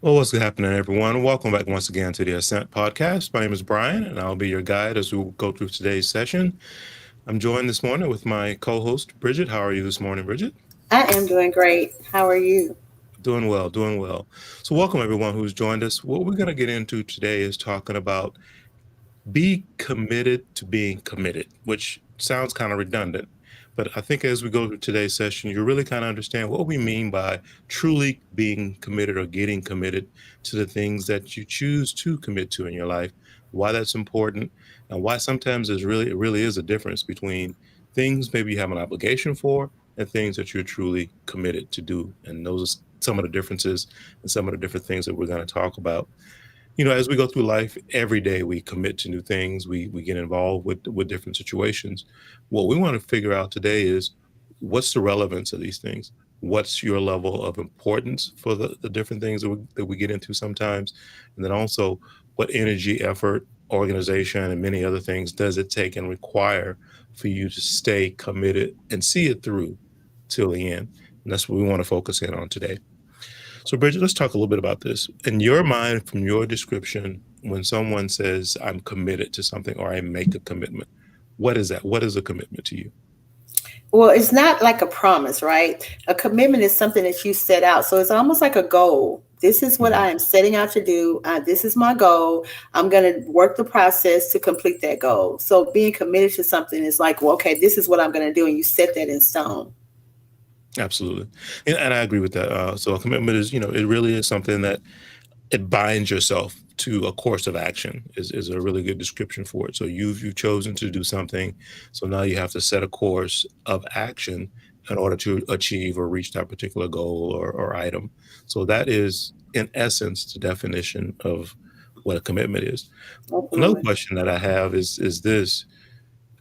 Well, what's happening, everyone? Welcome back once again to the A.S.C.E.N.T podcast. My name is Brian, and I'll be your guide as we go through today's session. I'm joined this morning with my co-host, Bridget. How are you this morning, Bridget? I am doing great. How are you? Doing well, doing well. So welcome, everyone who's joined us. What we're going to get into today is talking about be committed to being committed, which sounds kind of redundant. But I think as we go through today's session, you really kind of understand what we mean by truly being committed or getting committed to the things that you choose to commit to in your life, why that's important, and why sometimes it really is a difference between things maybe you have an obligation for and things that you're truly committed to do. And those are some of the differences and some of the different things that we're going to talk about. As we go through life, every day we commit to new things. We get involved with different situations. What we want to figure out today is what's the relevance of these things? What's your level of importance for the different things that we get into sometimes? And then also, what energy, effort, organization, and many other things does it take and require for you to stay committed and see it through till the end? And that's what we want to focus in on today. So, Bridget, let's talk a little bit about this. In your mind, from your description, when someone says, I'm committed to something or I make a commitment, what is that? What is a commitment to you? Well, it's not like a promise, right? A commitment is something that you set out. So it's almost like a goal. This is what Mhm. I am setting out to do. This is my goal. I'm going to work the process to complete that goal. So being committed to something is like, well, okay, this is what I'm going to do. And you set that in stone. Absolutely. And I agree with that. So, a commitment is, it really is something that it binds yourself to a course of action is a really good description for it. So you've chosen to do something. So now you have to set a course of action in order to achieve or reach that particular goal or item. So that is in essence the definition of what a commitment is. Another Absolutely. question that I have is this: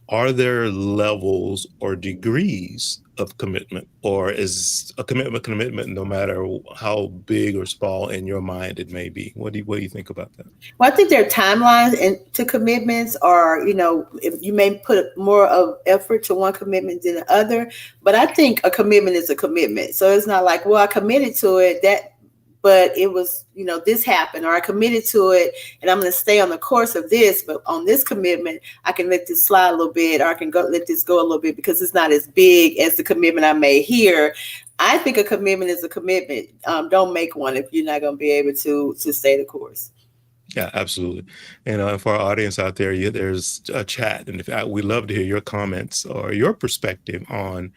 are there levels or degrees of commitment, or is a commitment no matter how big or small in your mind it may be? What do you think about that? Well, I think there are timelines and to commitments, or if you may put more of effort to one commitment than the other. But I think a commitment is a commitment. So it's not like, well, I committed to it but it was, this happened, or I committed to it, and I'm going to stay on the course of this. But on this commitment, I can let this slide a little bit, or I can let this go a little bit because it's not as big as the commitment I made here. I think a commitment is a commitment. Don't make one if you're not going to be able to stay the course. Yeah, absolutely. And for our audience out there, there's a chat, and we'd love to hear your comments or your perspective on,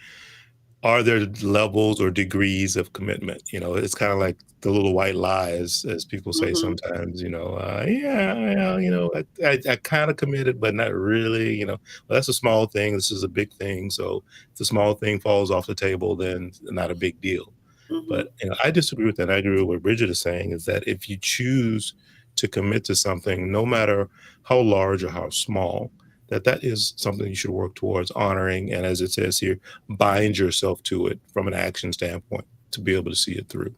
are there levels or degrees of commitment? It's kind of like the little white lies, as people say Hmm. sometimes. Yeah, I kind of committed, but not really. Well, that's a small thing. This is a big thing. So if the small thing falls off the table, then not a big deal. Hmm. But I disagree with that. I agree with what Bridget is saying, is that if you choose to commit to something, no matter how large or how small, that is something you should work towards honoring. And as it says here, bind yourself to it from an action standpoint to be able to see it through.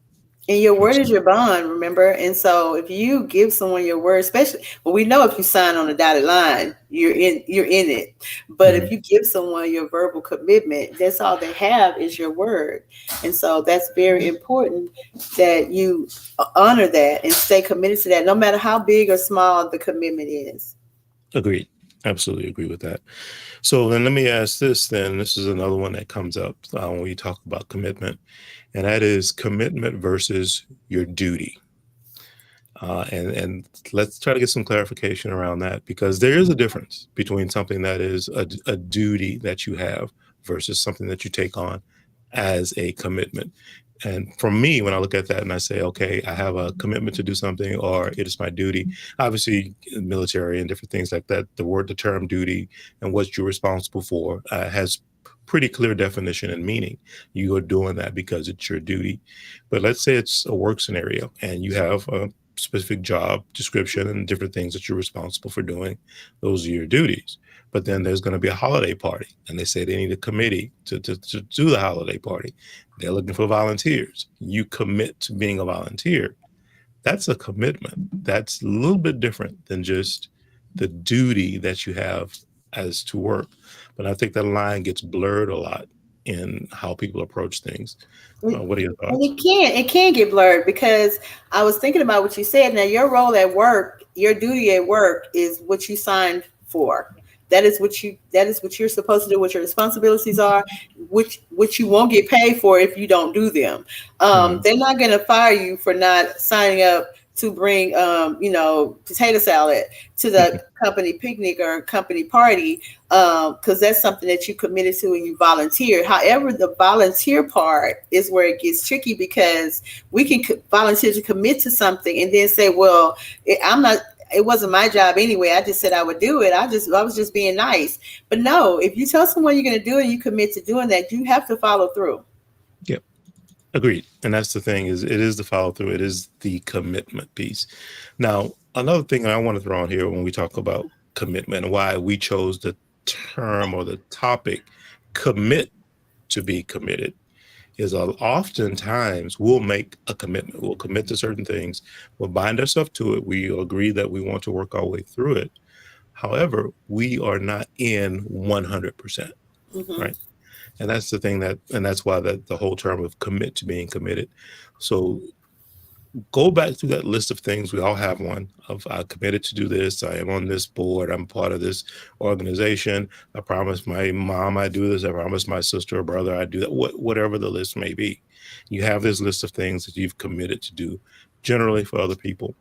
And your word is Absolutely. your bond, remember? And so if you give someone your word, especially, well, we know if you sign on the dotted line, you're in it. But if Mhm. you give someone your verbal commitment, that's all they have is your word. And so that's very important that you honor that and stay committed to that, no matter how big or small the commitment is. Agreed. Absolutely agree with that. So then let me ask this then. This is another one that comes up when we talk about commitment, and that is commitment versus your duty. And let's try to get some clarification around that, because there is a difference between something that is a duty that you have versus something that you take on as a commitment. And for me, when I look at that and I say, okay, I have a commitment to do something, or it is my duty, obviously, in military and different things like that, the term duty and what you're responsible for has pretty clear definition and meaning. You are doing that because it's your duty. But let's say it's a work scenario and you have a specific job description and different things that you're responsible for doing. Those are your duties. But then there's going to be a holiday party, and they say they need a committee to do the holiday party. They're looking for volunteers. You commit to being a volunteer. That's a commitment. That's a little bit different than just the duty that you have as to work. But I think that line gets blurred a lot in how people approach things. And What are your thoughts? it can get blurred because I was thinking about what you said. Now your role at work, your duty at work is what you signed for. That is what you're supposed to do, what your responsibilities are, which you won't get paid for if you don't do them. Mhm. They're not going to fire you for not signing up to bring potato salad to the company picnic or company party, because that's something that you committed to and you volunteered. However, the volunteer part is where it gets tricky because we can volunteer to commit to something and then say, well, I'm not, it wasn't my job anyway. I just said I would do it. I was just being nice. But no, if you tell someone you're going to do it, you commit to doing that, you have to follow through. Yep. Agreed. And that's the thing, is it is the follow through. It is the commitment piece. Now, another thing that I want to throw on here when we talk about commitment and why we chose the term or the topic commit to be committed is oftentimes we'll make a commitment. We'll commit to certain things. We'll bind ourselves to it. We agree that we want to work our way through it. However, we are not in 100%, Hmm. right? And that's the thing and that's why the whole term of commit to being committed. So go back through that list of things. We all have one of I committed to do this. I am on this board. I'm part of this organization. I promised my mom I do this. I promised my sister or brother I do that. Whatever the list may be, you have this list of things that you've committed to do, generally for other people.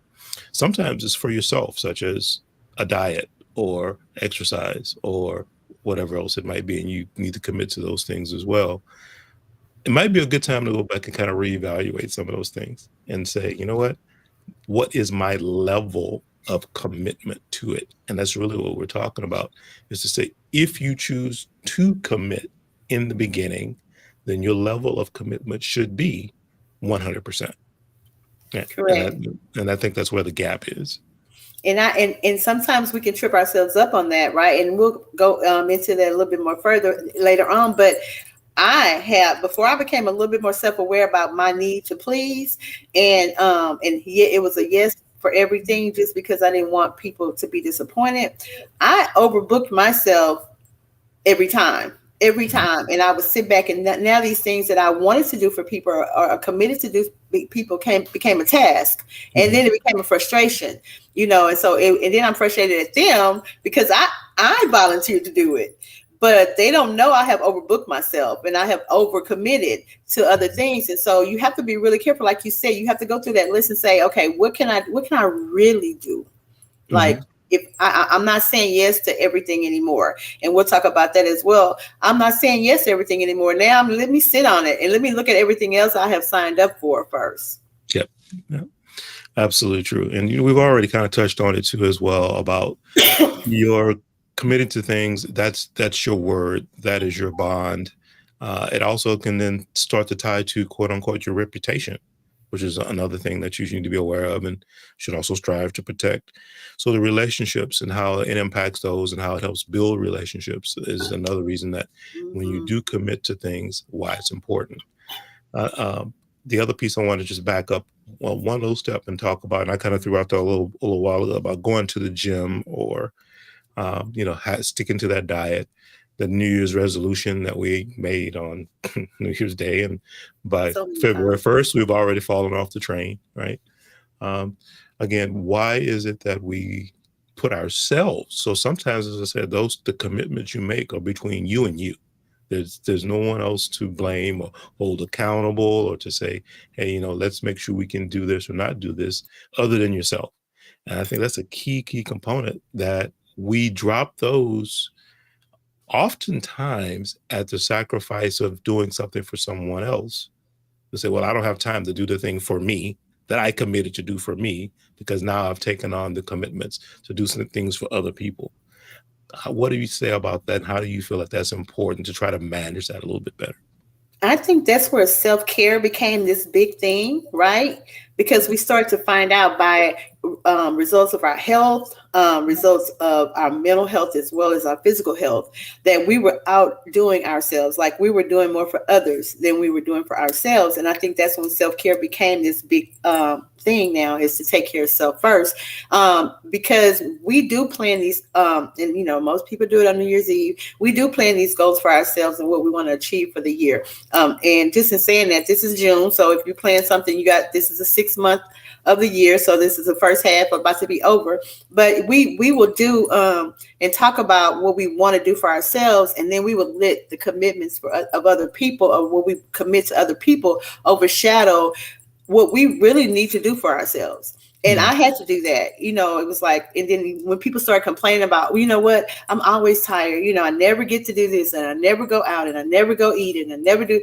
Sometimes it's for yourself, such as a diet or exercise or whatever else it might be, and you need to commit to those things as well. It might be a good time to go back and kind of reevaluate some of those things and say, you know what is my level of commitment to it? And that's really what we're talking about, is to say, if you choose to commit in the beginning, then your level of commitment should be 100%. Yeah. And Correct. I think that's where the gap is. And sometimes we can trip ourselves up on that, right? And we'll go into that a little bit more further later on. But I have, before I became a little bit more self-aware about my need to please, and yeah, it was a yes for everything just because I didn't want people to be disappointed. I overbooked myself every time, and I would sit back, and now these things that I wanted to do for people are committed to do, people became a task, and Mhm. then it became a frustration, and so and then I'm frustrated at them because I volunteered to do it, but they don't know I have overbooked myself and I have overcommitted to other things. And so you have to be really careful. Like you said, you have to go through that list and say, okay, what can I really do? Like, Mhm. if I'm not saying yes to everything anymore, and we'll talk about that as well. I'm not saying yes to everything anymore. Now let me sit on it and let me look at everything else I have signed up for first. Yep. Yep. Absolutely true. And we've already kind of touched on it too as well about you're committed to things. That's your word. That is your bond. It also can then start to tie to quote unquote your reputation, which is another thing that you need to be aware of and should also strive to protect. So the relationships and how it impacts those and how it helps build relationships is another reason that when you Mhm. do commit to things, why it's important. Uh, the other piece I want to just back up, well, one little step and talk about, and I kind of threw out there a little while ago about going to the gym or, sticking to that diet, the New Year's resolution that we made on New Year's Day. And by So many February times. 1st, we've already fallen off the train, right? Um, Again, why is it that we put ourselves? So sometimes, as I said, the commitments you make are between you and you. There's no one else to blame or hold accountable or to say, hey, let's make sure we can do this or not do this other than yourself. And I think that's a key component that we drop those oftentimes at the sacrifice of doing something for someone else. To say, well, I don't have time to do the thing for me that I committed to do for me because now I've taken on the commitments to do some things for other people. What do you say about that? And how do you feel that that's important to try to manage that a little bit better? I think that's where self care became this big thing, right? Because we start to find out by results of our health, results of our mental health, as well as our physical health, that we were outdoing ourselves. Like we were doing more for others than we were doing for ourselves. And I think that's when self care became this big thing now is to take care of self first, because we do plan these, and most people do it on New Year's Eve. We do plan these goals for ourselves and what we want to achieve for the year. And just in saying that, this is June, so if you plan something, this is a 6 month of the year, so this is the first half about to be over. But we will do, and talk about what we want to do for ourselves, and then we will let the commitments of other people, or what we commit to other people, overshadow what we really need to do for ourselves. And I had to do that. It was like, and then when people start complaining about, well, you know what, I'm always tired. I never get to do this, and I never go out, and I never go eat, and I never do.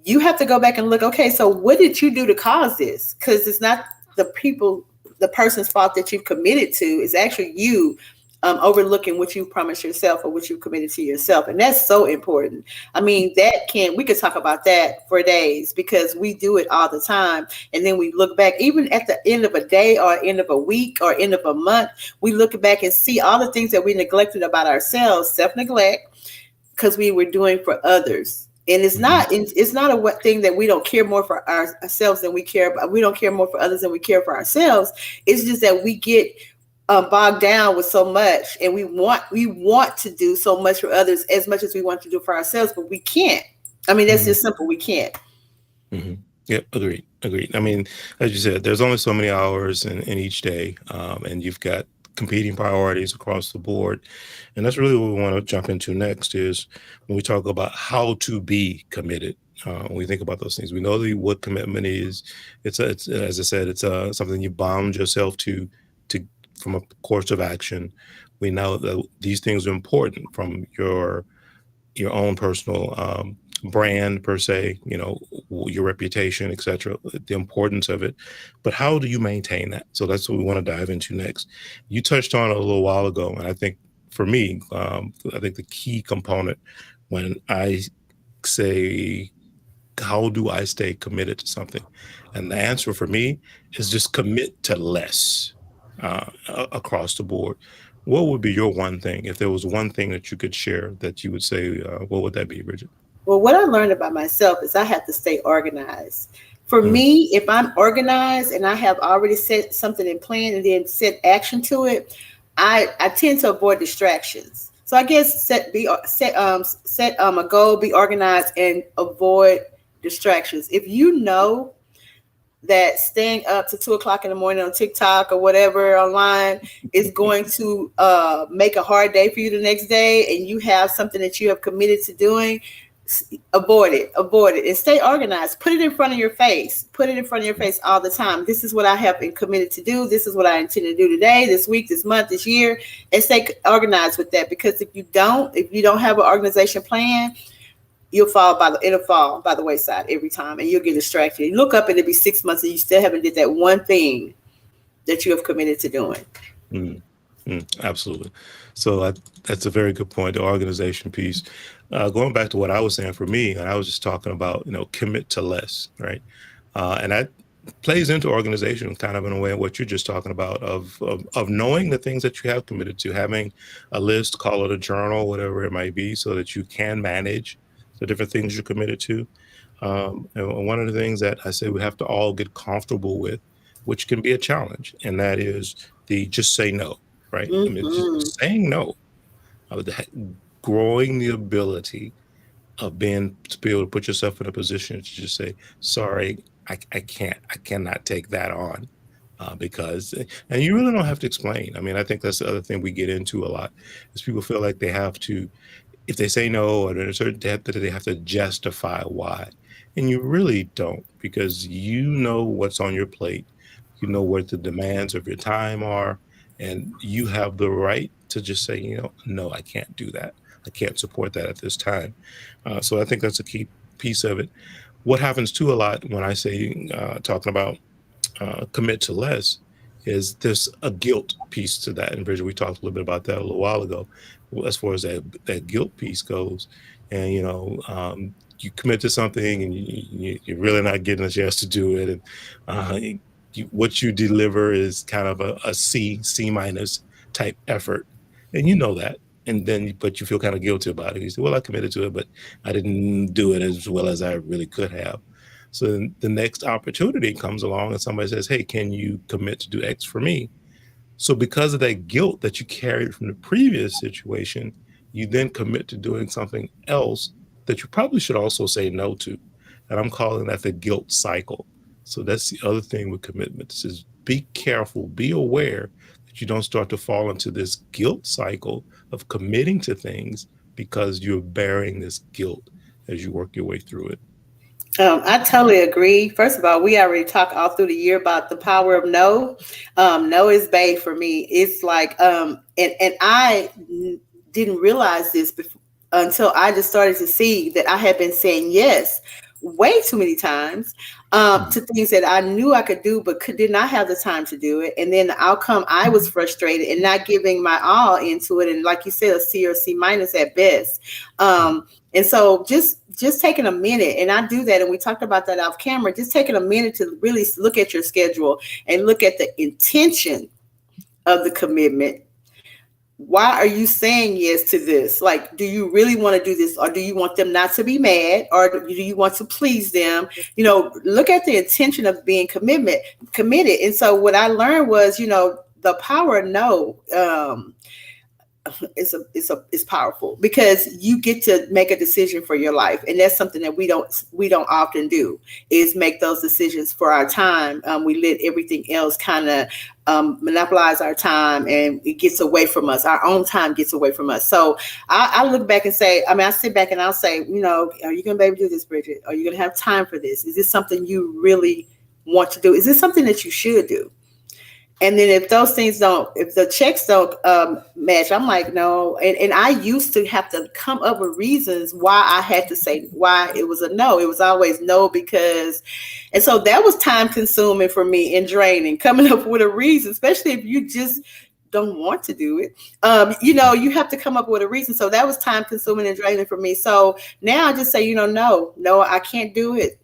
You have to go back and look, okay, so what did you do to cause this? Because it's not the person's fault that you've committed to. It's actually you, overlooking what you promised yourself or what you committed to yourself. And that's so important. I mean, we could talk about that for days, because we do it all the time. And then we look back, even at the end of a day or end of a week or end of a month, we look back and see all the things that we neglected about ourselves, self-neglect, because we were doing for others. And it's not a thing that we don't care more for ourselves than we care about. We don't care more for others than we care for ourselves. It's just that we get bogged down with so much, and we want to do so much for others as much as we want to do for ourselves, but we can't. I mean, that's just simple. We can't. Yep, agreed. I mean, as you said, there's only so many hours in each day, and you've got competing priorities across the board. And that's really what we want to jump into next, is when we talk about how to be committed. When we think about those things, we know what commitment is. It's as I said, it's something you bound yourself to from a course of action. We know that these things are important from your own personal brand, per se, your reputation, etc., the importance of it. But how do you maintain that? So that's what we want to dive into next. You touched on it a little while ago, and I think for me, I think the key component when I say, how do I stay committed to something? And the answer for me is just commit to less across the board. What would be your one thing? If there was one thing that you could share that you would say, what would that be, Bridget? Well, what I learned about myself is I have to stay organized. For me, if I'm organized and I have already set something in plan and then set action to it, I tend to avoid distractions. So I guess set a goal, be organized, and avoid distractions. If you know that staying up to 2 o'clock in the morning on TikTok or whatever online is going to make a hard day for you the next day, and you have something that you have committed to doing, avoid it, and stay organized. Put it in front of your face. Put it in front of your face all the time. This is what I have been committed to do. This is what I intend to do today, this week, this month, this year, and stay organized with that. Because if you don't have an organization plan, it'll fall by the wayside every time, and you'll get distracted. You look up and it'll be 6 months and you still haven't did that one thing that you have committed to doing. Absolutely. So that's a very good point, the organization piece. Going back to what I was saying for me, and I was just talking about, commit to less, right? And that plays into organization kind of in a way what you're just talking about of knowing the things that you have committed to, having a list, call it a journal, whatever it might be, so that you can manage the different things you're committed to. And one of the things that I say we have to all get comfortable with, which can be a challenge, and that is the just say no, right? I mean, just saying no, growing the ability of to be able to put yourself in a position to just say, sorry, I cannot take that on. Because, and you really don't have to explain. I mean, I think that's the other thing we get into a lot, is people feel like they have to, if they say no or at a certain depth, that they have to justify why. And you really don't, because you know what's on your plate. You know what the demands of your time are, and you have the right to just say, no, I can't do that. I can't support that at this time. So I think that's a key piece of it. What happens too a lot when I say, talking about commit to less, is there's a guilt piece to that. And Bridget, we talked a little bit about that a little while ago, as far as that guilt piece goes. And, you commit to something and you're really not getting a chance to do it. And what you deliver is kind of a C minus type effort. And you know that. And then, but you feel kind of guilty about it. You say, well, I committed to it, but I didn't do it as well as I really could have. So then the next opportunity comes along and somebody says, hey, can you commit to do X for me? So because of that guilt that you carried from the previous situation, you then commit to doing something else that you probably should also say no to. And I'm calling that the guilt cycle. So that's the other thing with commitments is be careful, be aware that you don't start to fall into this guilt cycle of committing to things because you're bearing this guilt as you work your way through it. I totally agree. First of all, we already talked all through the year about the power of no. No is bay for me. It's like, and I didn't realize this before, until I just started to see that I had been saying yes way too many times to things that I knew I could do, but did not have the time to do it. And then the outcome, I was frustrated and not giving my all into it. And like you said, a C or C minus at best. And so just taking a minute, and I do that, and we talked about that off camera, just taking a minute to really look at your schedule and look at the intention of the commitment. Why are you saying yes to this? Like, do you really want to do this, or do you want them not to be mad, or do you want to please them? Look at the intention of being committed. And so what I learned was, the power of no. It's powerful because you get to make a decision for your life, and that's something that we don't often do, is make those decisions for our time. We let everything else kind of monopolize our time, and it gets away from us. Our own time gets away from us. So I look back and say, I sit back and I'll say, are you gonna be able to do this, Bridget? Are you gonna have time for this? Is this something you really want to do? Is this something that you should do? And then if the checks don't match, I'm like, no. And I used to have to come up with reasons why I had to say why it was a no. It was always no because, and so that was time consuming for me and draining, coming up with a reason, especially if you just don't want to do it. You have to come up with a reason. So that was time consuming and draining for me. So now I just say, no, I can't do it.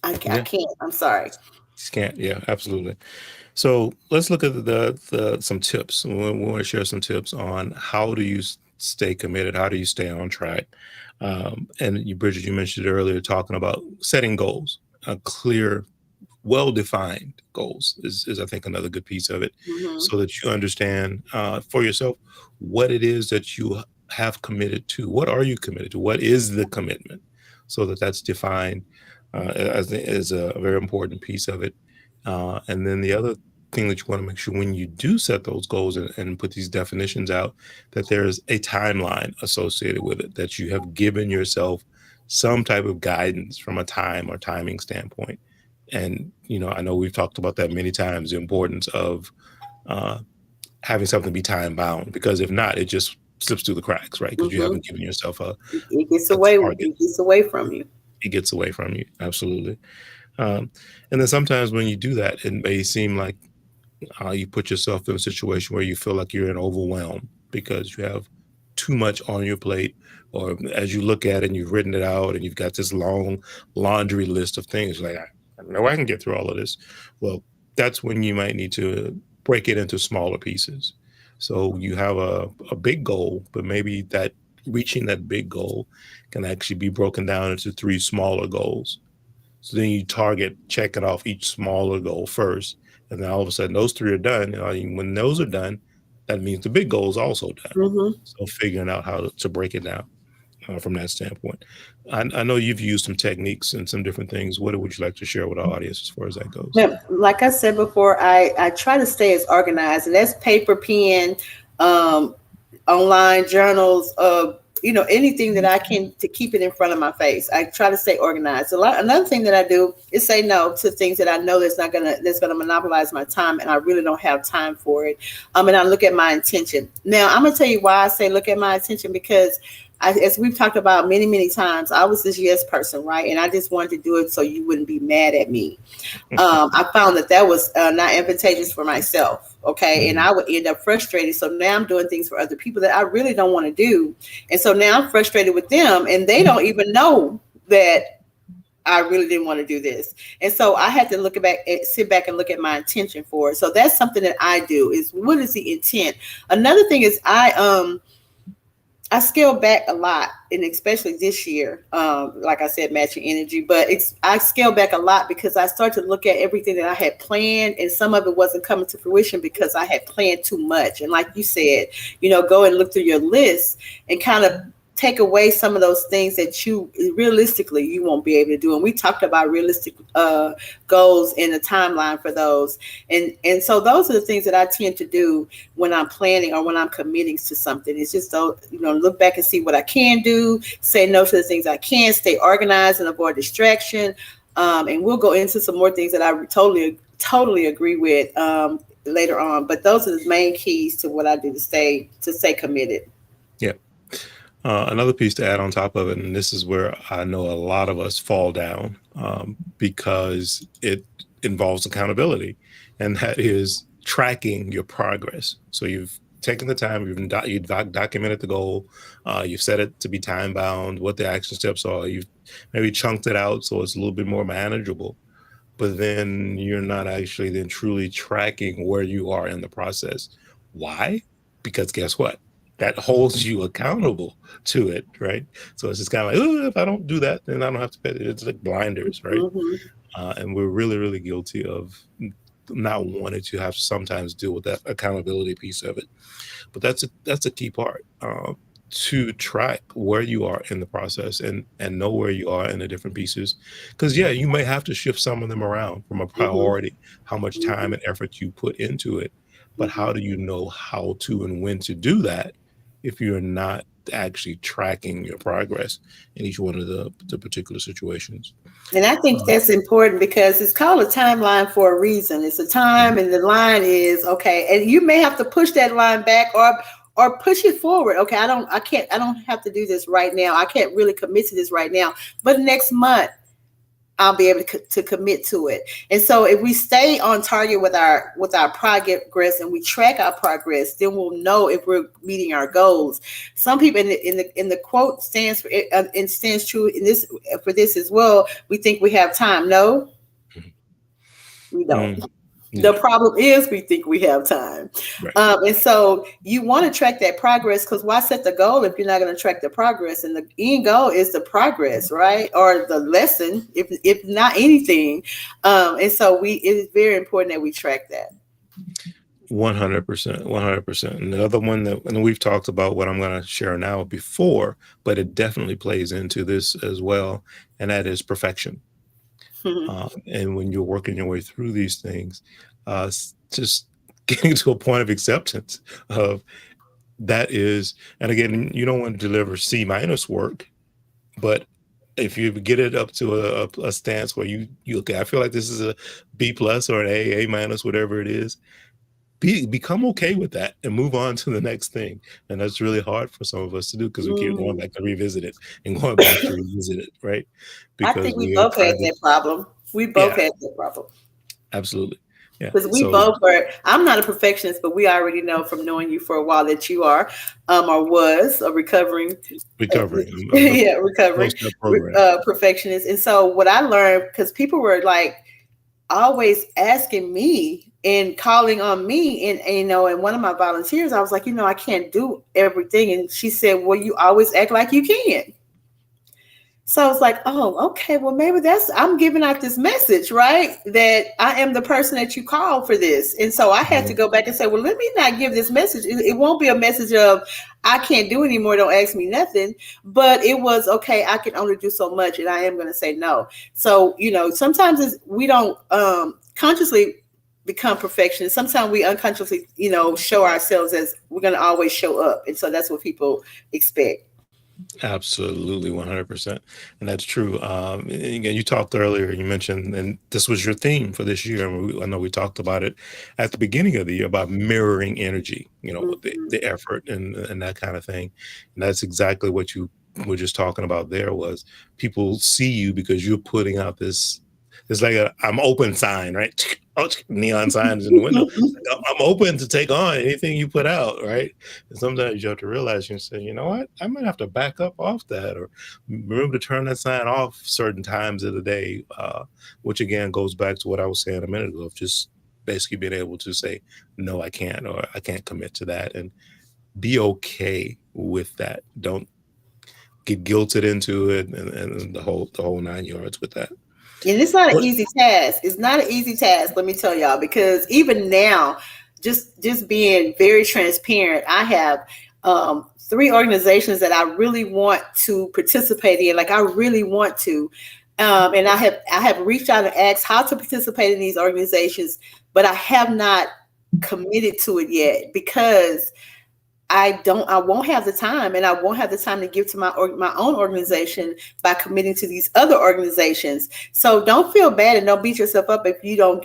I can't. I'm sorry. Can't. Yeah, absolutely. So let's look at the some tips. We want to share some tips on how do you stay committed? How do you stay on track? And Bridget, you mentioned earlier talking about setting goals, clear, well-defined goals is I think another good piece of it, so that you understand for yourself what it is that you have committed to. What are you committed to? What is the commitment? So that's defined as a very important piece of it. And then the other thing that you want to make sure when you do set those goals and put these definitions out, that there's a timeline associated with it, that you have given yourself some type of guidance from a time or timing standpoint. And, I know we've talked about that many times, the importance of having something be time bound, because if not, it just slips through the cracks, right? Because you haven't given yourself it gets away from you. It gets away from you. Absolutely. And then sometimes when you do that, it may seem like you put yourself in a situation where you feel like you're in overwhelm because you have too much on your plate, or as you look at it and you've written it out and you've got this long laundry list of things, like, I know I can get through all of this. Well, that's when you might need to break it into smaller pieces. So you have a big goal, but maybe that reaching that big goal can actually be broken down into 3 smaller goals. So then you target checking off each smaller goal first. And then all of a sudden those 3 are done. When those are done, that means the big goal is also done. So figuring out how to break it down from that standpoint. I know you've used some techniques and some different things. What would you like to share with our audience as far as that goes? Yeah, like I said before, I try to stay as organized, and that's paper, pen, online journals, anything that I can to keep it in front of my face. I try to stay organized. Another thing that I do is say no to things that I know that's gonna monopolize my time, and I really don't have time for it. And I look at my intention. Now I'm gonna tell you why I say look at my intention, because as we've talked about many, many times, I was this yes person, right? And I just wanted to do it so you wouldn't be mad at me. I found that was not advantageous for myself. Okay. And I would end up frustrated. So now I'm doing things for other people that I really don't want to do. And so now I'm frustrated with them, and they don't even know that I really didn't want to do this. And so I had to sit back and look at my intention for it. So that's something that I do, is what is the intent? Another thing is I I scaled back a lot, and especially this year, like I said, matching energy. But I scaled back a lot because I started to look at everything that I had planned, and some of it wasn't coming to fruition because I had planned too much. And like you said, go and look through your list and kind of take away some of those things that you realistically you won't be able to do. And we talked about realistic goals and a timeline for those. And so those are the things that I tend to do when I'm planning or when I'm committing to something. It's just look back and see what I can do, say no to the things I can, stay organized and avoid distraction. And we'll go into some more things that I totally agree with later on. But those are the main keys to what I do to stay committed. Yeah. Another piece to add on top of it, and this is where I know a lot of us fall down because it involves accountability, and that is tracking your progress. So you've taken the time, you've documented the goal, you've set it to be time bound, what the action steps are, you've maybe chunked it out so it's a little bit more manageable, but then you're not actually then truly tracking where you are in the process. Why? Because guess what? That holds you accountable to it, right? So it's just kind of like, oh, if I don't do that, then I don't have to pay. It's like blinders, right? Mm-hmm. And we're really, really guilty of not wanting to have to sometimes deal with that accountability piece of it. But that's a key part to track where you are in the process and know where you are in the different pieces. Because yeah, you may have to shift some of them around from a priority, how much time and effort you put into it. But how do you know how to and when to do that if you're not actually tracking your progress in each one of the particular situations? And I think that's important because it's called a timeline for a reason. It's a time, and the line is okay. And you may have to push that line back or push it forward. Okay, I don't have to do this right now. I can't really commit to this right now. But next month, I'll be able to commit to it. And so if we stay on target with our progress and we track our progress, then we'll know if we're meeting our goals. Some people in the quote stands for and stands true in this for this as well. We think we have time. No, we don't. The problem is we think we have time. Right. And so you want to track that progress, because why set the goal if you're not going to track the progress? And the end goal is the progress, right? Or the lesson, if not anything. And so it is very important that we track that. 100%. And the other one and we've talked about what I'm going to share now before, but it definitely plays into this as well. And that is perfection. And when you're working your way through these things, just getting to a point of acceptance of that is, and again, you don't want to deliver C- work, but if you get it up to a stance where you okay, I feel like this is a B+ or an A minus, whatever it is, become okay with that and move on to the next thing. And that's really hard for some of us to do because we keep going back to revisit it and going back to revisit it, right? Because I think we both had that problem. We both had that problem. Absolutely. Yeah. Because we both were, I'm not a perfectionist, but we already know from knowing you for a while that you are or was a recovering perfectionist. And so what I learned, because people were like always asking me and calling on me, and and one of my volunteers, I was like, I can't do everything. And she said, well, you always act like you can. So I was like, oh, okay, well, maybe I'm giving out this message, right? That I am the person that you call for this. And so I had to go back and say, well, let me not give this message. It won't be a message of I can't do anymore. Don't ask me nothing. But it was, okay, I can only do so much, and I am going to say no. So, sometimes we don't consciously become perfectionists. Sometimes we unconsciously, show ourselves as we're going to always show up. And so that's what people expect. Absolutely, 100%. And that's true. And again, you talked earlier, you mentioned, and this was your theme for this year. And I know we talked about it at the beginning of the year about mirroring energy, the effort and that kind of thing. And that's exactly what you were just talking about there was people see you because you're putting out this, it's like I'm open sign, right? Neon signs in the window. I'm open to take on anything you put out, right? And sometimes you have to realize and say, you know what? I might have to back up off that, or remember to turn that sign off certain times of the day, which again goes back to what I was saying a minute ago of just basically being able to say, no, I can't, or I can't commit to that, and be okay with that. Don't get guilted into it and the whole 9 yards with that. And it's not an What? easy task. It's not an easy task, let me tell y'all, because even now, just being very transparent, I have 3 organizations that I really want to participate in. Like I really want to. And I have reached out and asked how to participate in these organizations, but I have not committed to it yet because I won't have the time, and I won't have the time to give to my own organization by committing to these other organizations. So don't feel bad and don't beat yourself up if you don't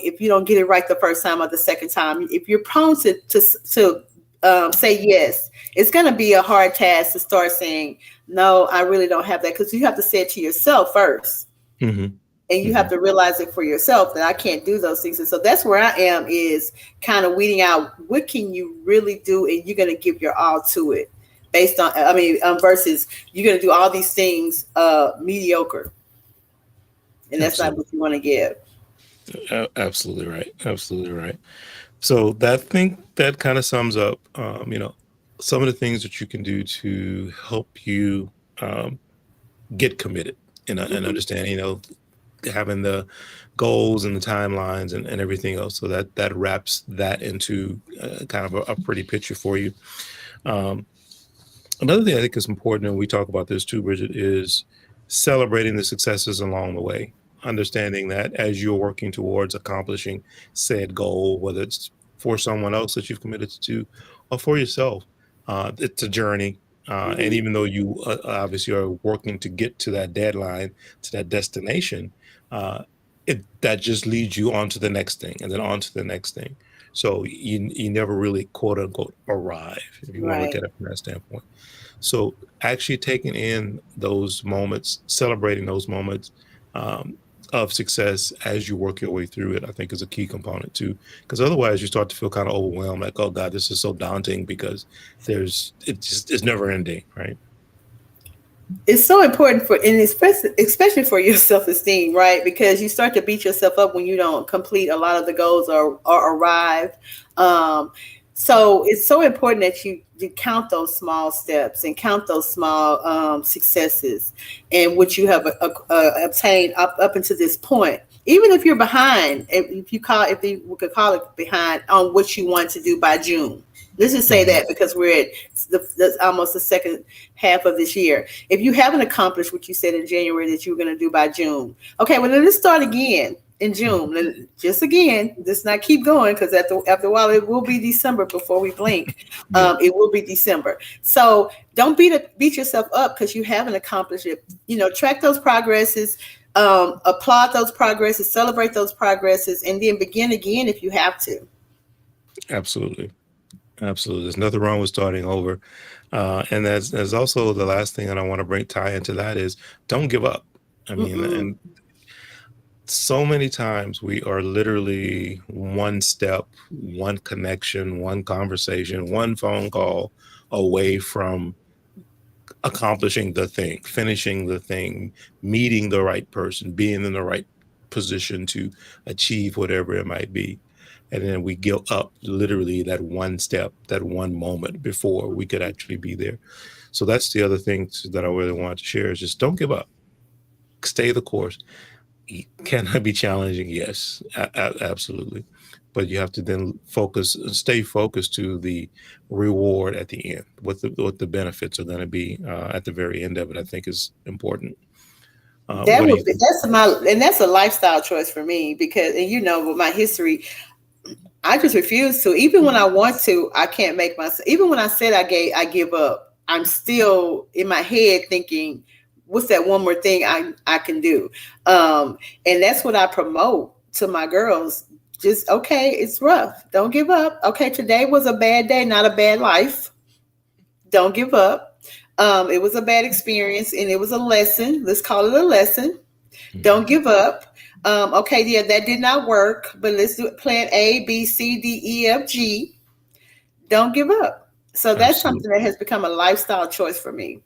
get it right the first time or the second time. If you're prone to say yes, it's going to be a hard task to start saying no. I really don't have that, because you have to say it to yourself first. Mm-hmm. And you have to realize it for yourself that I can't do those things. And so that's where I am, is kind of weeding out what can you really do, and you're going to give your all to it based on, versus you're going to do all these things mediocre. And that's not Absolutely. what you want to give. Absolutely right. Absolutely right. So that think that kind of sums up, some of the things that you can do to help you get committed and Mm-hmm. understand, having the goals and the timelines and everything else. So that wraps that into kind of a pretty picture for you. Um, Another thing I think is important, and we talk about this too, Bridget, is celebrating the successes along the way. Understanding that as you're working towards accomplishing said goal, whether it's for someone else that you've committed to or for yourself, it's a journey. And Mm-hmm. even though you obviously are working to get to that deadline, to that destination, uh, that just leads you on to the next thing and then on to the next thing. So you never really quote unquote arrive, if you want to look Right. at it from that standpoint. So actually taking in those moments, celebrating those moments um, of success as you work your way through it, I think is a key component too. Because otherwise you start to feel kind of overwhelmed, like, oh God, this is so daunting because it's never ending, right? It's so important and especially for your self-esteem, right? Because you start to beat yourself up when you don't complete a lot of the goals or arrive. Um, so it's so important that you count those small steps and count those small successes and what you have obtained up until this point. Even if you're behind, if you could call it behind on what you want to do by June. Let's just say Hmm. that, because we're at that's almost the second half of this year. If you haven't accomplished what you said in January that you were going to do by June, okay, well, then let's start again in June. Just again, let's not keep going, because after a while, it will be December before we blink. Yeah, It will be December. So don't beat yourself up because you haven't accomplished it. Track those progresses, applaud those progresses, celebrate those progresses, and then begin again if you have to. absolutely. Absolutely. There's nothing wrong with starting over. And that's also the last thing that I want to tie into that is don't give up. I mean, Mm-mm. and so many times we are literally one step, one connection, one conversation, one phone call away from accomplishing the thing, finishing the thing, meeting the right person, being in the right position to achieve whatever it might be. And then we give up literally that one step, that one moment before we could actually be there. So that's the other thing that I really want to share is just don't give up. Stay the course. Can it be challenging? Yes, absolutely. But you have to then stay focused to the reward at the end. What the benefits are going to be at the very end of it, I think is important. That What do would you be think? that's a lifestyle choice for me, because, and with my history, I just refuse to. Even when I want to, I can't make myself. Even when I said I give up, I'm still in my head thinking, "What's that one more thing I can do?" And that's what I promote to my girls. Just, okay, it's rough. Don't give up. Okay, today was a bad day, not a bad life. Don't give up. It was a bad experience, and it was a lesson. Let's call it a lesson. Mhm. Don't give up. Okay, yeah, that did not work, but let's do it. Plan A, B, C, D, E, F, G. Don't give up. So that's something Absolutely. that has become a lifestyle choice for me.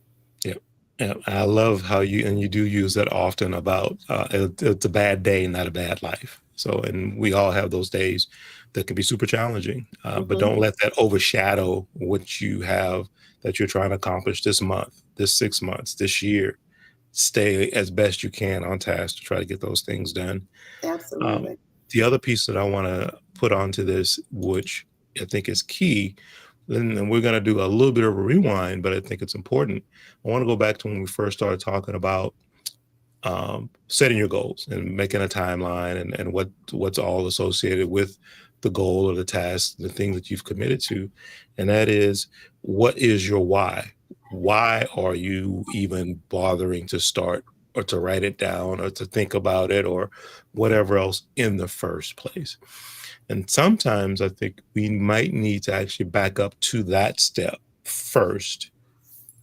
Yeah. Yeah, I love how you do use that often about it's a bad day, not a bad life. So, and we all have those days that can be super challenging, but Hmm. don't let that overshadow what you have that you're trying to accomplish this month, this 6 months, this year. Stay as best you can on task to try to get those things done. Um, Absolutely. the other piece that I want to put onto this, which I think is key, and we're going to do a little bit of a rewind, but I think it's important. I want to go back to when we first started talking about setting your goals and making a timeline and what's all associated with the goal or the task, the thing that you've committed to, and that is, what is your why? Why are you even bothering to start or to write it down or to think about it or whatever else in the first place? And sometimes I think we might need to actually back up to that step first,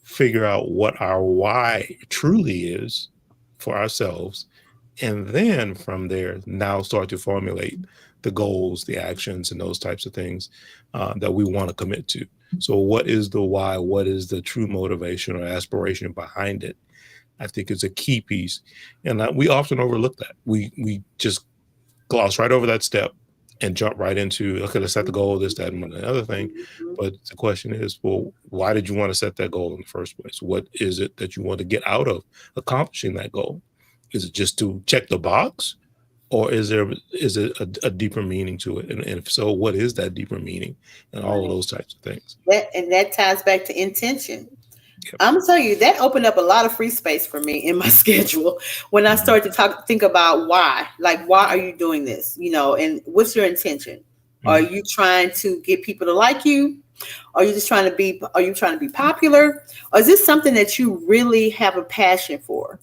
figure out what our why truly is for ourselves, and then from there, now start to formulate the goals, the actions, and those types of things that we want to commit to. So, what is the why? What is the true motivation or aspiration behind it? I think is a key piece, and we often overlook that. We just gloss right over that step and jump right into, okay, let's set the goal, this, that, and the other thing. Mhm. But the question is, well, why did you want to set that goal in the first place? What is it that you want to get out of accomplishing that goal? Is it just to check the box, or is it a deeper meaning to it? And if so, what is that deeper meaning? And all of Right. those types of things. That ties back to intention. Yep. I'm gonna tell you that opened up a lot of free space for me in my schedule when I Hmm. started to think about why. Like, why are you doing this? And what's your intention? Are Hmm. you trying to get people to like you? Are you just trying to be? Are you trying to be popular? Or is this something that you really have a passion for?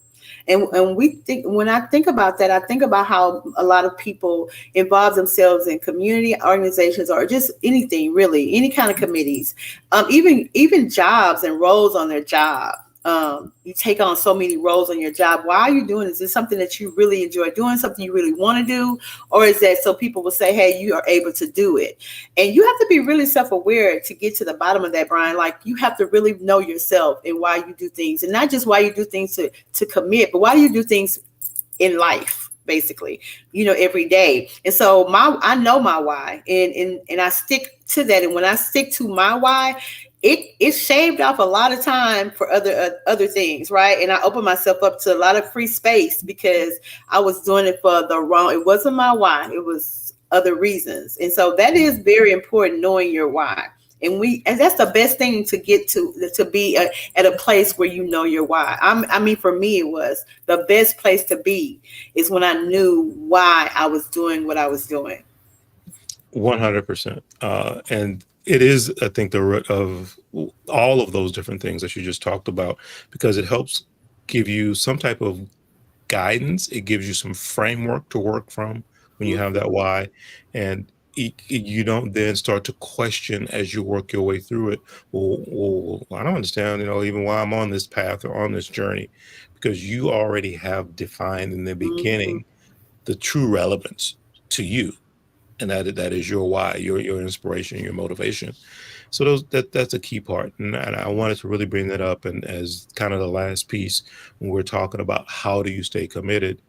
And when I think about that, I think about how a lot of people involve themselves in community organizations or just anything really, any kind of committees, even jobs and roles on their job. You take on so many roles on your job. Why are you doing this? Is this something that you really enjoy doing, something you really want to do? Or is that so people will say, hey, you are able to do it? And you have to be really self-aware to get to the bottom of that, Brian. Like, you have to really know yourself and why you do things, and not just why you do things to commit, but why do you do things in life, basically, every day. And so I know my why, and I stick to that. And when I stick to my why, it shaved off a lot of time for other things, right? And I opened myself up to a lot of free space because I was doing it for the wrong. It wasn't my why. It was other reasons. And so that is very important, knowing your why. And that's the best thing to get to be at a place where you know your why. I mean, for me, it was the best place to be is when I knew why I was doing what I was doing. 100%. And it is, I think, the root of all of those different things that you just talked about, because it helps give you some type of guidance. It gives you some framework to work from when you have that Mhm. why. And you don't then start to question as you work your way through it. Well, I don't understand, even why I'm on this path or on this journey, because you already have defined in the Mhm. beginning the true relevance to you, and that is your why, your inspiration, your motivation. So that's a key part, and I wanted to really bring that up, and as kind of the last piece when we're talking about how do you stay committed,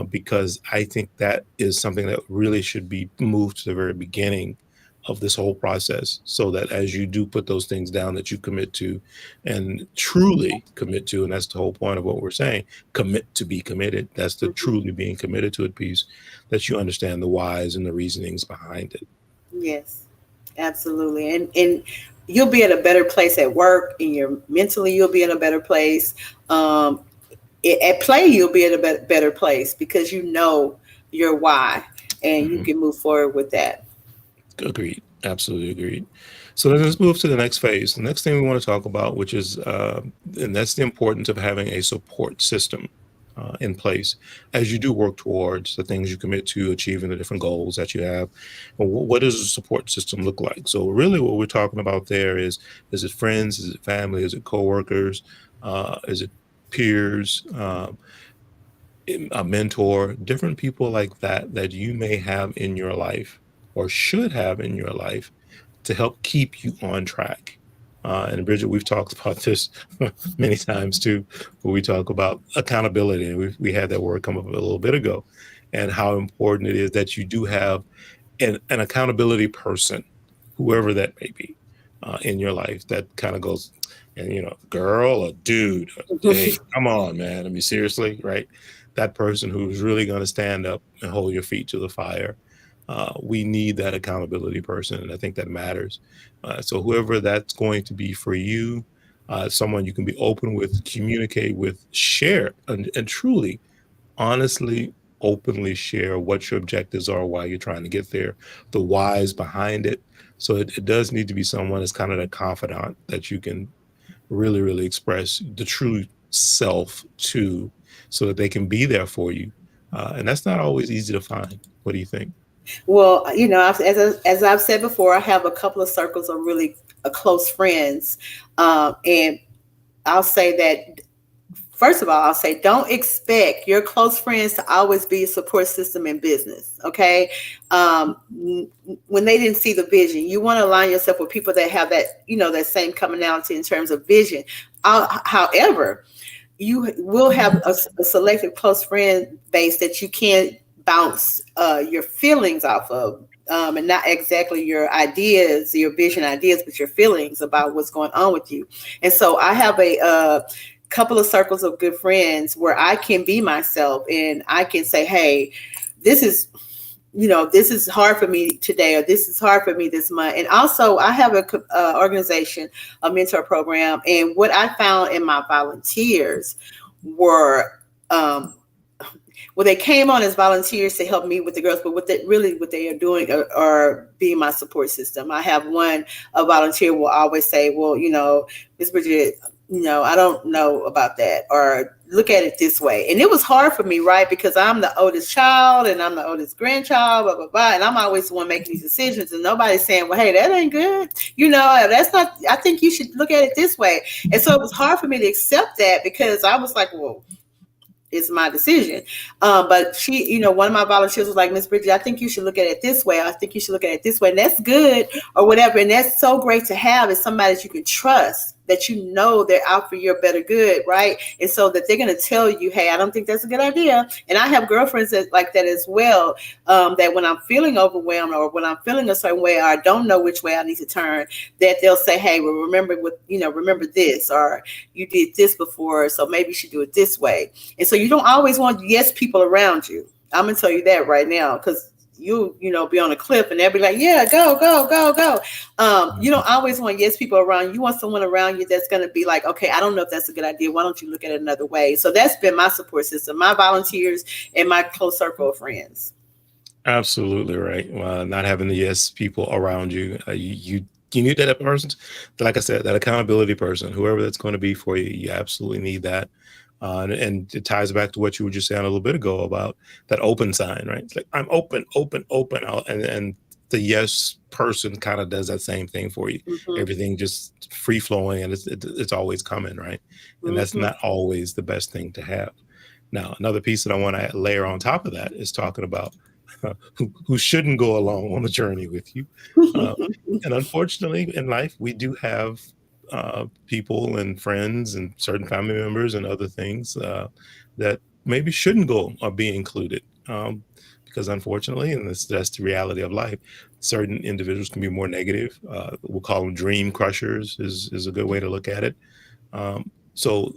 because I think that is something that really should be moved to the very beginning of this whole process, so that as you do put those things down that you commit to and truly commit to, and that's the whole point of what we're saying, commit to be committed. That's the Mhm. truly being committed to it piece, that you understand the whys and the reasonings behind it. Yes, absolutely. And you'll be at a better place at work, and mentally you'll be in a better place. Um, at play, you'll be at a better place because you know your why, and you Mhm. can move forward with that. Agreed. Absolutely agreed. So then let's move to the next phase. The next thing we want to talk about, which is, and that's the importance of having a support system in place as you do work towards the things you commit to, achieving the different goals that you have. Well, what does a support system look like? So really what we're talking about there is it friends? Is it family? Is it coworkers? Is it peers? A mentor, different people like that that you may have in your life or should have in your life to help keep you on track. And Bridget, we've talked about this many times too, where we talk about accountability. And we had that word come up a little bit ago, and how important it is that you do have an accountability person, whoever that may be, in your life that kind of goes, and girl or dude, hey, come on, man. I mean, seriously, right? That person who's really going to stand up and hold your feet to the fire. We need that accountability person, and I think that matters. So whoever that's going to be for you, someone you can be open with, communicate with, share, and truly, honestly, openly share what your objectives are, why you're trying to get there, the whys behind it. So it does need to be someone that's kind of a confidant that you can really, really express the true self to, so that they can be there for you. And that's not always easy to find. What do you think? Well, as I've said before, I have a couple of circles of really close friends, and I'll say that first of all, I'll say don't expect your close friends to always be a support system in business. Okay. When they didn't see the vision, you want to align yourself with people that have that, that same commonality in terms of vision. However, you will have a selective close friend base that you can bounce your feelings off of. And not exactly your ideas, your vision ideas, but your feelings about what's going on with you. And so I have a couple of circles of good friends where I can be myself and I can say, hey, this is hard for me today, or this is hard for me this month. And also I have a organization, a mentor program. And what I found in my volunteers were, well, they came on as volunteers to help me with the girls, but what they are doing are being my support system. I have a volunteer will always say, well, Miss Bridget, I don't know about that, or look at it this way. And it was hard for me, right? Because I'm the oldest child and I'm the oldest grandchild, blah, blah, blah. And I'm always the one making these decisions, and nobody's saying, well, hey, that ain't good. That's not, I think you should look at it this way. And so it was hard for me to accept that, because I was like, well, it's my decision. But she, one of my volunteers was like, Miss Bridget, I think you should look at it this way. I think you should look at it this way. And that's good, or whatever. And that's so great to have, is somebody that you can trust, that they're out for your better good, right? And so that they're going to tell you, hey, I don't think that's a good idea. And I have girlfriends like that as well, that when I'm feeling overwhelmed, or when I'm feeling a certain way, or I don't know which way I need to turn, that they'll say, hey, well, remember this, or you did this before, so maybe you should do it this way. And so you don't always want yes people around you. I'm going to tell you that right now, because you be on a cliff and they'll be like, yeah, go, go, go, go. You don't always want yes people around you. You want someone around you that's going to be like, okay, I don't know if that's a good idea. Why don't you look at it another way? So that's been my support system, my volunteers and my close circle of friends. Absolutely right. Not having the yes people around you, you need that person. Like I said, that accountability person, whoever that's going to be for you, you absolutely need that. And it ties back to what you were just saying a little bit ago about that open sign, right? It's like, I'm open, open, open. And the yes person kind of does that same thing for you. Mm-hmm. Everything just free flowing, and it's always coming, right? And that's not always the best thing to have. Now, another piece that I want to layer on top of that is talking about who shouldn't go along on the journey with you. And unfortunately, in life, we do have people and friends and certain family members and other things that maybe shouldn't go or be included. Because unfortunately, and that's the reality of life, certain individuals can be more negative. We'll call them dream crushers is a good way to look at it. So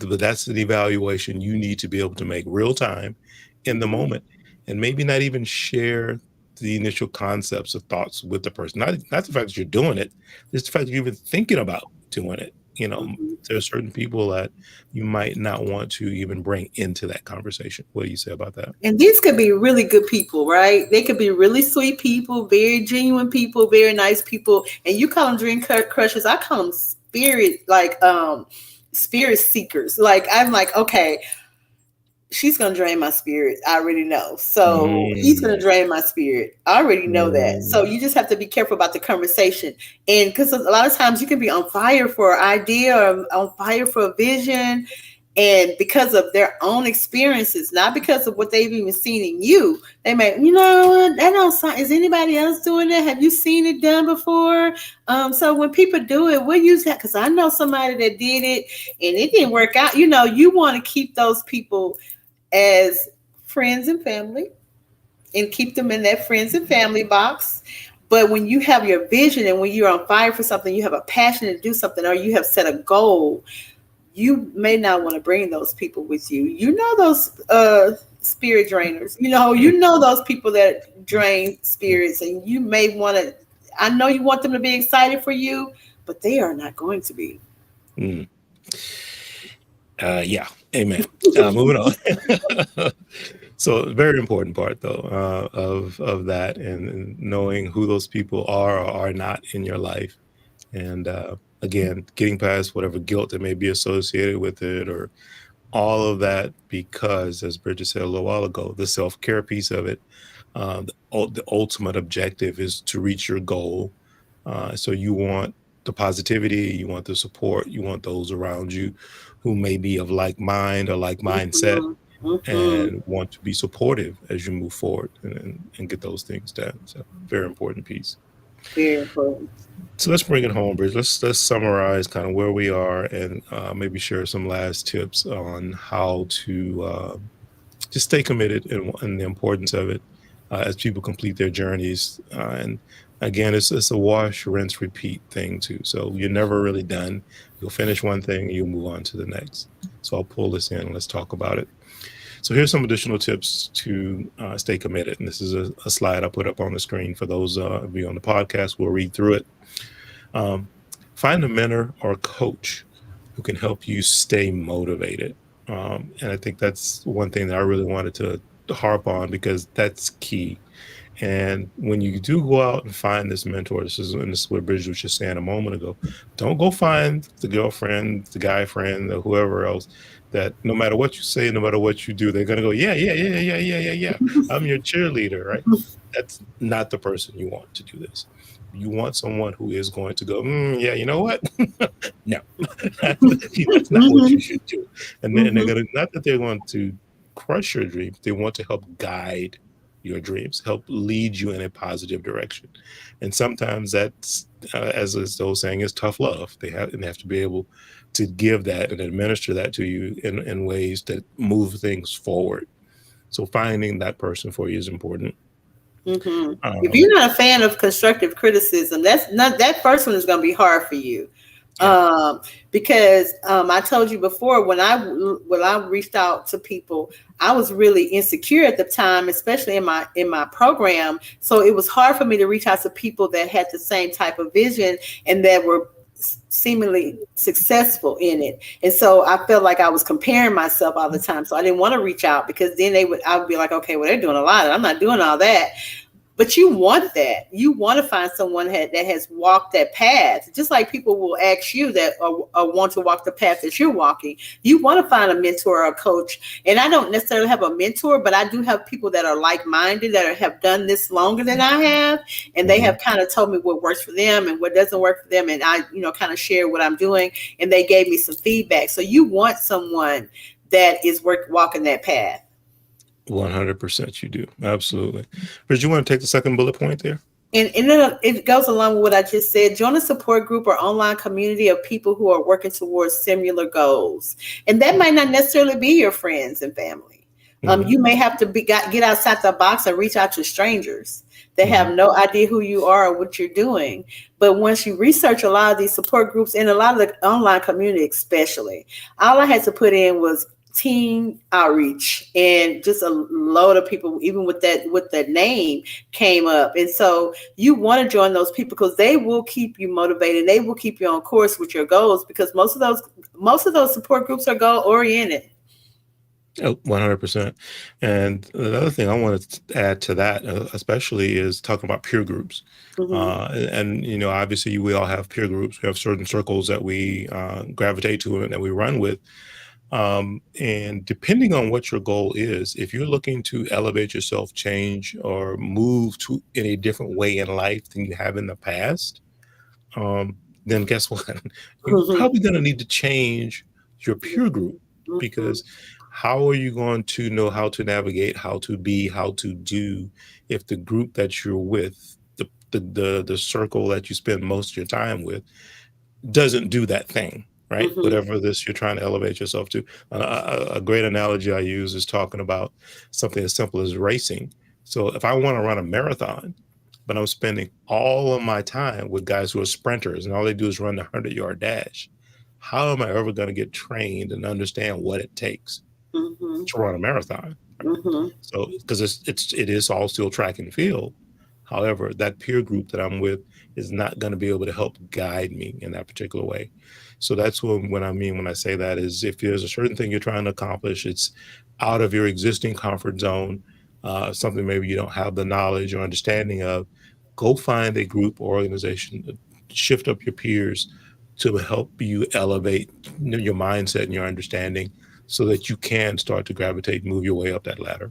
but that's an evaluation you need to be able to make real time in the moment, and maybe not even share the initial concepts or thoughts with the person. Not the fact that you're doing it, it's the fact that you're even thinking about doing it. There are certain people that you might not want to even bring into that conversation. What do you say about that? And these could be really good people, right? They could be really sweet people, very genuine people, very nice people. And you call them dream crushers. I call them spirit seekers. Like, I'm like, okay, she's going to drain my spirit. I already know. So he's going to drain my spirit. I already know that. So you just have to be careful about the conversation. And because a lot of times you can be on fire for an idea or on fire for a vision. And because of their own experiences, not because of what they've even seen in you, they may, you know, that don't sound, is anybody else doing that? Have you seen it done before? So when people do it, we'll use that because I know somebody that did it and it didn't work out. You know, you want to keep those people as friends and family and keep them in that friends and family box. But when you have your vision and when you're on fire for something, you have a passion to do something, or you have set a goal, you may not want to bring those people with you. You know those spirit drainers. You know those people that drain spirits, and you may want to. I know you want them to be excited for you, but they are not going to be. Mm. Yeah. Amen. Moving on. So, very important part though of that, and knowing who those people are or are not in your life, and again, getting past whatever guilt that may be associated with it, or all of that, because as Bridget said a little while ago, the self-care piece of it, the ultimate objective is to reach your goal. So you want the positivity, you want the support, you want those around you who may be of like mind or like mindset, Mhm. Mhm. and want to be supportive as you move forward, and get those things done. So very important piece. Very important. So let's bring it home, Bridge. Let's summarize kind of where we are, and maybe share some last tips on how to just stay committed, and the importance of it as people complete their journeys. And again, it's a wash, rinse, repeat thing too. So you're never really done. You'll finish one thing, you'll move on to the next. So I'll pull this in and let's talk about it. So here's some additional tips to stay committed. And this is a slide I put up on the screen for those of you on the podcast. We'll read through it. Um, Find a mentor or coach who can help you stay motivated. And I think that's one thing that I really wanted to harp on, because that's key. And when you do go out and find this mentor, this is what Bridget was just saying a moment ago, don't go find the girlfriend, the guy friend, or whoever else that no matter what you say, no matter what you do, they're going to go, yeah, yeah, yeah, yeah, yeah, yeah, yeah. I'm your cheerleader, right? That's not the person you want to do this. You want someone who is going to go, yeah, you know what? No, that's not what you Mhm. should do. And they're Mhm. going to, not that they're going to crush your dreams, they want to help guide your dreams, help lead you in a positive direction. And sometimes that's, as the old saying is, tough love. They have to be able to give that and administer that to you in ways that move things forward. So finding that person for you is important. Hmm. If Um, you're not a fan of constructive criticism, that's not that first one is going to be hard for you. yeah. Because I told you before, when I reached out to people, I was really insecure at the time, especially in my program. So it was hard for me to reach out to people that had the same type of vision and that were seemingly successful in it. And so I felt like I was comparing myself all the time. So I didn't want to reach out because then I would be like, okay, well, they're doing a lot and I'm not doing all that. But you want that. You want to find someone that has walked that path. Just like people will ask you that or want to walk the path that you're walking. You want to find a mentor or a coach. And I don't necessarily have a mentor, but I do have people that are like-minded have done this longer than I have. And they Mhm. have kind of told me what works for them and what doesn't work for them. And I, kind of share what I'm doing. And they gave me some feedback. So you want someone that is walking that path. 100% you do. Absolutely. But you want to take the second bullet point there? And then it goes along with what I just said. Join a support group or online community of people who are working towards similar goals. And that might not necessarily be your friends and family. Hmm. You may have to get outside the box and reach out to strangers that Hmm. have no idea who you are or what you're doing. But once you research a lot of these support groups and a lot of the online community, especially, all I had to put in was teen outreach and just a load of people, even with that name came up. And so you want to join those people because they will keep you motivated. They will keep you on course with your goals because most of those support groups are goal oriented. Oh, 100%. And another thing I wanted to add to that, especially, is talking about peer groups. Hmm. Obviously, we all have peer groups. We have certain circles that we gravitate to and that we run with. And depending on what your goal is, if you're looking to elevate yourself, change, or move to in a different way in life than you have in the past, then guess what? You're Hmm. probably going to need to change your peer group. because how are you going to know how to navigate, how to be, how to do if the group that you're with, the circle that you spend most of your time with, doesn't do that thing, right? Mm-hmm. Whatever this you're trying to elevate yourself to. A great analogy I use is talking about something as simple as racing. So if I want to run a marathon, but I'm spending all of my time with guys who are sprinters and all they do is run the 100-yard dash, how am I ever going to get trained and understand what it takes Mm-hmm. to run a marathon? Right? Mm-hmm. So because it is all still track and field. However, that peer group that I'm with is not going to be able to help guide me in that particular way. So that's what I mean when I say that is if there's a certain thing you're trying to accomplish, it's out of your existing comfort zone, something maybe you don't have the knowledge or understanding of, go find a group or organization, shift up your peers to help you elevate your mindset and your understanding so that you can start to gravitate, move your way up that ladder.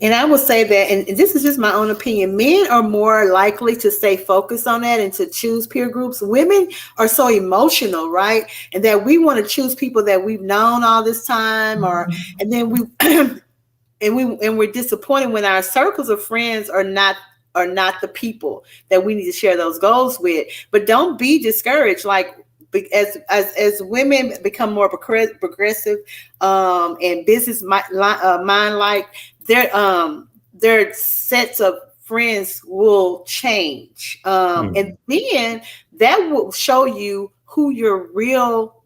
And I will say that, and this is just my own opinion, men are more likely to stay focused on that and to choose peer groups. Women are so emotional, right? And that we want to choose people that we've known all this time, or and then we and we're disappointed when our circles of friends are not the people that we need to share those goals with. But don't be discouraged. Like as women become more progressive and business mind like their sets of friends will change, and then that will show you who your real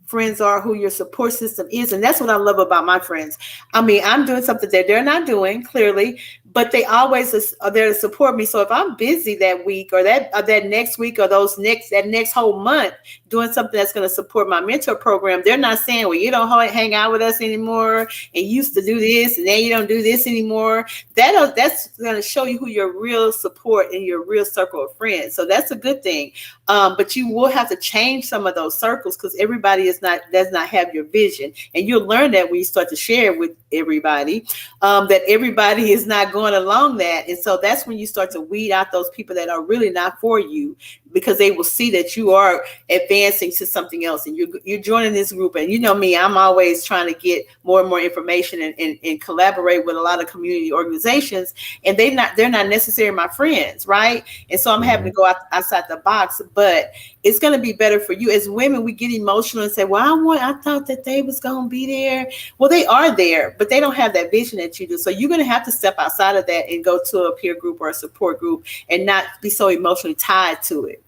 friends are, who your support system is. And that's what I love about my friends. I mean, I'm doing something that they're not doing, clearly, but they always are there to support me. So if I'm busy that week or that next week or that next whole month doing something that's going to support my mentor program, they're not saying, well, you don't hang out with us anymore and you used to do this and then you don't do this anymore. That's going to show you who your real support and your real circle of friends. So that's a good thing. But you will have to change some of those circles because everybody does not have your vision. And you'll learn that when you start to share with everybody, that everybody is not going along that. And so that's when you start to weed out those people that are really not for you, because they will see that you are advancing to something else and you're joining this group. And you know me, I'm always trying to get more and more information and collaborate with a lot of community organizations, and they're not necessarily my friends, right? And so I'm having to go outside the box, but it's going to be better for you. As women, we get emotional and say, well, I thought that they was going to be there. Well, they are there, but they don't have that vision that you do. So you're going to have to step outside of that and go to a peer group or a support group and not be so emotionally tied to it.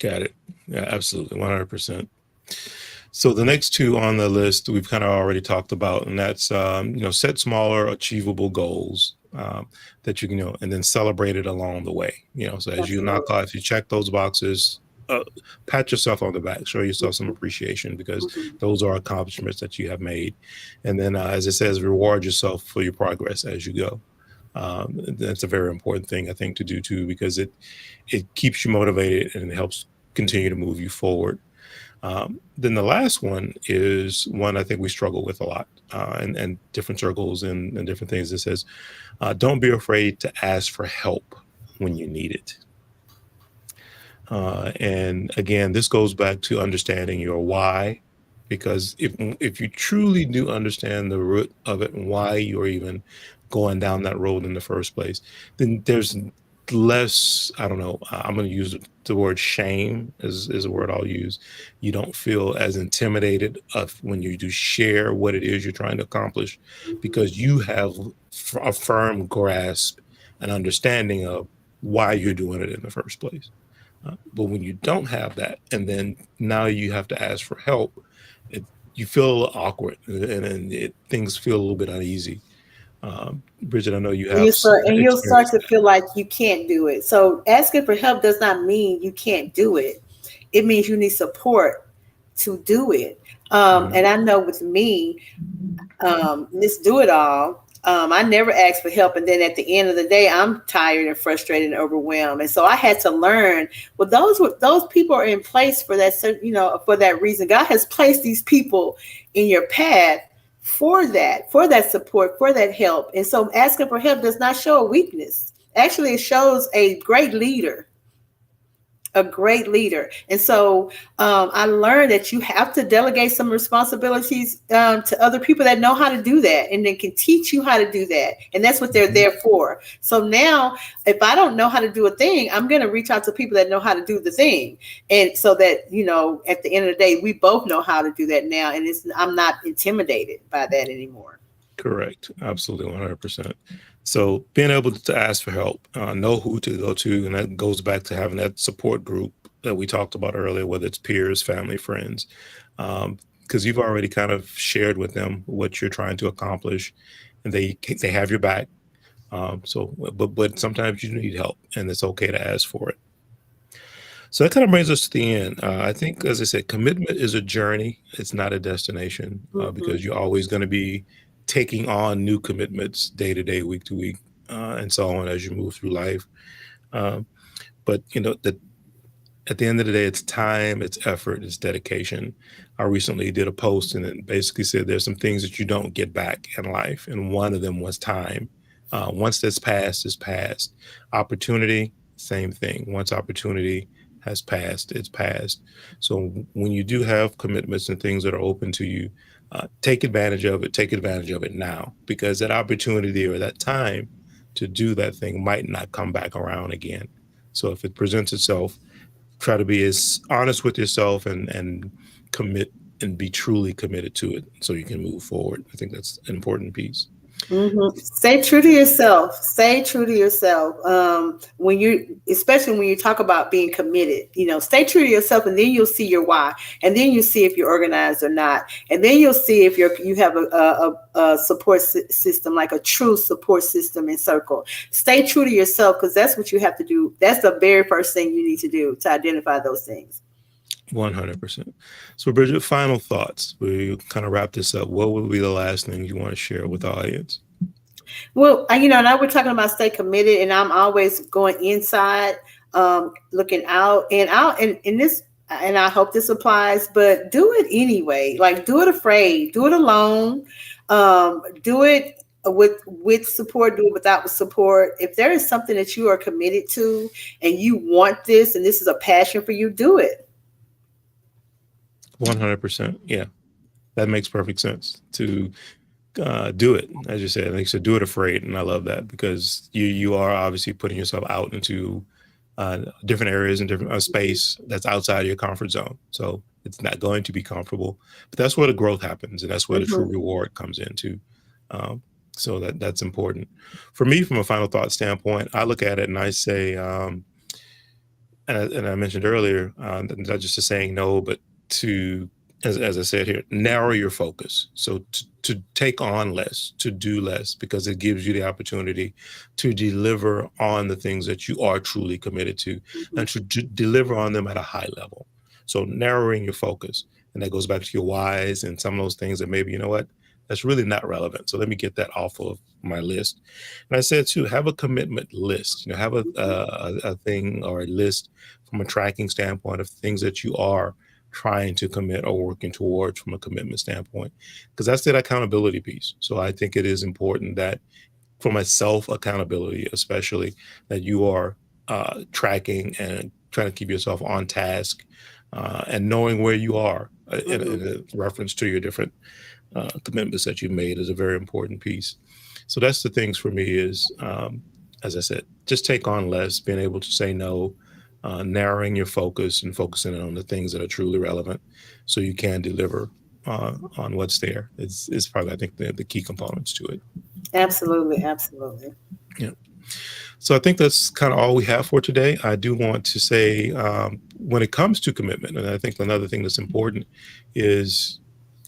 Got it. Yeah, absolutely. 100%. So the next two on the list we've kind of already talked about, and that's, set smaller achievable goals that you can, and then celebrate it along the way. So as you knock off, you check those boxes, pat yourself on the back, show yourself some appreciation because those are accomplishments that you have made. And then, as it says, reward yourself for your progress as you go. That's a very important thing, I think, to do too, because it keeps you motivated and it helps continue to move you forward. Then the last one is one I think we struggle with a lot, and different circles and different things. It says, don't be afraid to ask for help when you need it. And again, this goes back to understanding your why, because if you truly do understand the root of it and why you're even going down that road in the first place, then there's less, I don't know, I'm going to use the word shame is a word I'll use. You don't feel as intimidated of when you do share what it is you're trying to accomplish, because you have a firm grasp and understanding of why you're doing it in the first place. But when you don't have that, and then now you have to ask for help, you feel a little awkward, and things feel a little bit uneasy. Bridget, I know you have You'll start experience. to feel like you can't do it. So asking for help does not mean you can't do it. It means you need support to do it. And I know with me, Miss Do It All, I never asked for help. And then at the end of the day, I'm tired and frustrated and overwhelmed. And so I had to learn, well, those people are in place for that, for that reason. God has placed these people in your path for that support, for that help. And so asking for help does not show a weakness. Actually, it shows a great leader. a great leader. And so I learned that you have to delegate some responsibilities to other people that know how to do that and then can teach you how to do that. And that's what they're Mhm. there for. So now, if I don't know how to do a thing, I'm going to reach out to people that know how to do the thing. And so that, at the end of the day, we both know how to do that now. And I'm not intimidated by that anymore. Correct. Absolutely, 100%. So being able to ask for help, know who to go to, and that goes back to having that support group that we talked about earlier, whether it's peers, family, friends, because you've already kind of shared with them what you're trying to accomplish, and they have your back. But sometimes you need help, and it's okay to ask for it. So that kind of brings us to the end. I think, as I said, commitment is a journey. It's not a destination, Hmm. because you're always going to be taking on new commitments day to day, week to week, and so on as you move through life. Um, but that at the end of the day, it's time, it's effort, it's dedication. I recently did a post and it basically said there's some things that you don't get back in life, and one of them was time. Once that's passed, it's passed. Opportunity, same thing. Once opportunity has passed, it's passed. So when you do have commitments and things that are open to you, take advantage of it. Take advantage of it now, because that opportunity or that time to do that thing might not come back around again. So if it presents itself, try to be as honest with yourself and commit and be truly committed to it so you can move forward. I think that's an important piece. Stay true to yourself. Stay true to yourself. Especially when you talk about being committed, stay true to yourself, and then you'll see your why, and then you see if you're organized or not, and then you'll see if you have a support system, like a true support system and circle. Stay true to yourself, because that's what you have to do. That's the very first thing you need to do to identify those things. 100%. So, Bridget, final thoughts. We kind of wrap this up. What would be the last thing you want to share with the audience? Well, now we're talking about stay committed, and I'm always going inside, looking out and out, and this, and I hope this applies. But do it anyway. Like, do it afraid, do it alone, do it with support, do it without support. If there is something that you are committed to, and you want this, and this is a passion for you, do it. 100%. Yeah, that makes perfect sense to do it. As you said, like you said, do it afraid. And I love that, because you are obviously putting yourself out into different areas and different space that's outside of your comfort zone. So it's not going to be comfortable, but that's where the growth happens, and that's where the true Hmm. reward comes into. Um, so that's important for me. From a final thought standpoint, I look at it and I say, and I mentioned earlier, not just to saying no, but to, as I said here, narrow your focus. So to take on less, to do less, because it gives you the opportunity to deliver on the things that you are truly committed to, Hmm. and to deliver on them at a high level. So narrowing your focus, and that goes back to your whys and some of those things that maybe, that's really not relevant. So let me get that off of my list. And I said too, have a commitment list. Have a thing or a list from a tracking standpoint of things that you are trying to commit or working towards from a commitment standpoint, because that's that accountability piece. So I think it is important that, from a self accountability, especially, that you are tracking and trying to keep yourself on task, and knowing where you are Hmm. in reference to your different commitments that you've made is a very important piece. So that's the things for me is, as I said, just take on less, being able to say no, narrowing your focus and focusing on the things that are truly relevant so you can deliver on what's there. Is probably, I think, the key components to it. Absolutely, absolutely. Yeah. So I think that's kind of all we have for today. I do want to say, when it comes to commitment, and I think another thing that's important is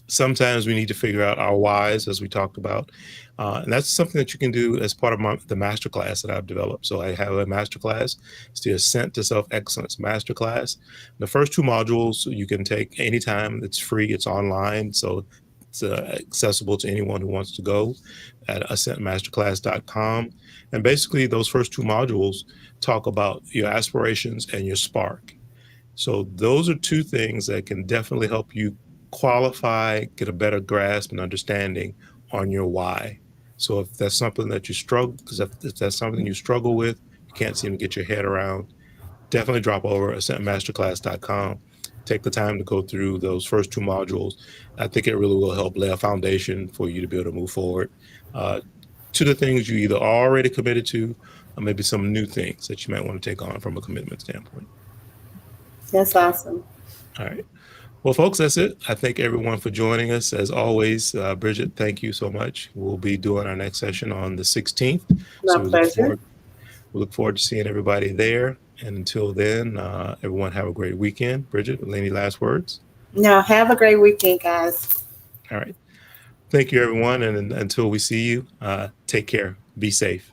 sometimes we need to figure out our whys, as we talked about. And that's something that you can do as part of the masterclass that I've developed. So I have a masterclass. It's the Ascent to Self-Excellence Masterclass. The first two modules you can take anytime. It's free. It's online. So it's accessible to anyone who wants to go at ascentmasterclass.com. And basically, those first two modules talk about your aspirations and your spark. So those are two things that can definitely help you qualify, get a better grasp and understanding on your why. So if that's something that you struggle, because if that's something you struggle with, you can't seem to get your head around, definitely drop over ASCENTmasterclass.com. Take the time to go through those first 2 modules. I think it really will help lay a foundation for you to be able to move forward to the things you either already committed to, or maybe some new things that you might want to take on from a commitment standpoint. That's awesome. All right. Well, folks, that's it. I thank everyone for joining us. As always, Bridget, thank you so much. We'll be doing our next session on the 16th. My So pleasure. we look forward to seeing everybody there. And until then, everyone have a great weekend. Bridget, any last words? Now, have a great weekend, guys. All right. Thank you, everyone. And until we see you, take care. Be safe.